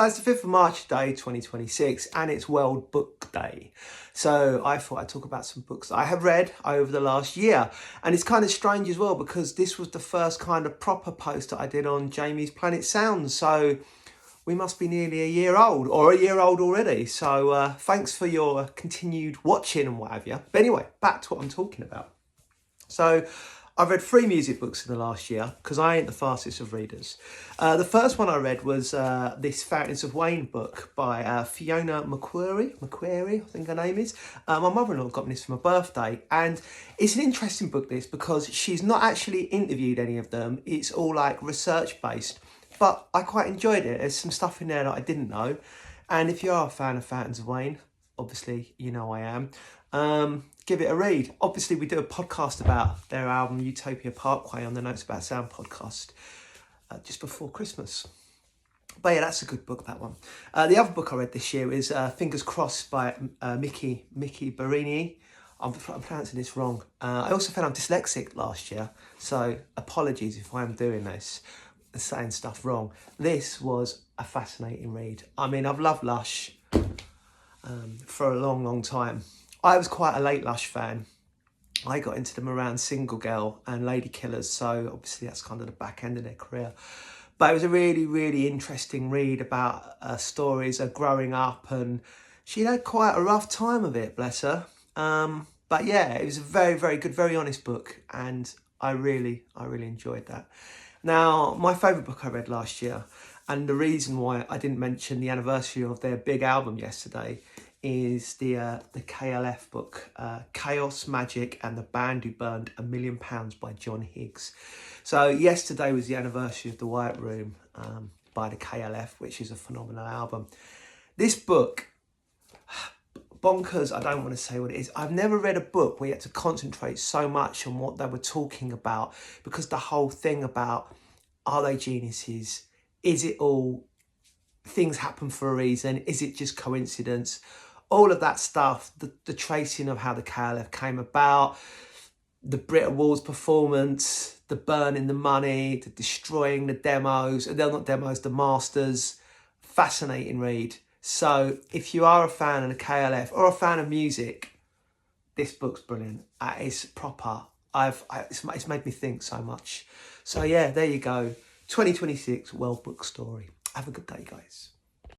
It's the 5th of March today, 2026, and it's World Book Day. So I thought I'd talk about some books that I have read over the last year. And it's kind of strange as well because this was the first kind of proper post that I did on Jamie's Planet Sounds. So we must be nearly a year old, or a year old already. So thanks for your continued watching and what have you. But anyway, back to what I'm talking about. So I've read 3 music books in the last year because I ain't the fastest of readers. The first one I read was this Fountains of Wayne book by Fiona McQuarrie, I think her name is. My mother-in-law got me this for my birthday, and it's an interesting book, this, because she's not actually interviewed any of them. It's all like research-based, but I quite enjoyed it. There's some stuff in there that I didn't know, and if you are a fan of Fountains of Wayne, obviously you know I am, give it a read. Obviously, we do a podcast about their album Utopia Parkway on the Notes About Sound podcast just before Christmas. But yeah, that's a good book, that one. The other book I read this year is Fingers Crossed by Miki Barini. I'm pronouncing this wrong. I also found I'm dyslexic last year, so apologies if I'm doing this, saying stuff wrong. This was a fascinating read. I mean, I've loved Lush for a long, long time. I was quite a late Lush fan. I got into them around Single Girl and Lady Killers, so obviously that's kind of the back end of their career. But it was a really, really interesting read about stories of growing up, and she had quite a rough time of it, bless her. But yeah, it was a very, very good, very honest book, and I really enjoyed that. Now, my favourite book I read last year, and the reason why I didn't mention the anniversary of their big album yesterday, is the KLF book, Chaos, Magic and the Band Who Burned £1 Million by John Higgs. So yesterday was the anniversary of The White Room by the KLF, which is a phenomenal album. This book, bonkers, I don't want to say what it is. I've never read a book where you had to concentrate so much on what they were talking about, because the whole thing about, are they geniuses? Is it all, things happen for a reason? Is it just coincidence? All of that stuff, the tracing of how the KLF came about, the Brit Awards performance, the burning the money, the destroying the demos, they're not demos, the masters. Fascinating read. So if you are a fan of the KLF or a fan of music, this book's brilliant. It's proper. It's made me think so much. So yeah, there you go. 2026 World Book Story. Have a good day, guys.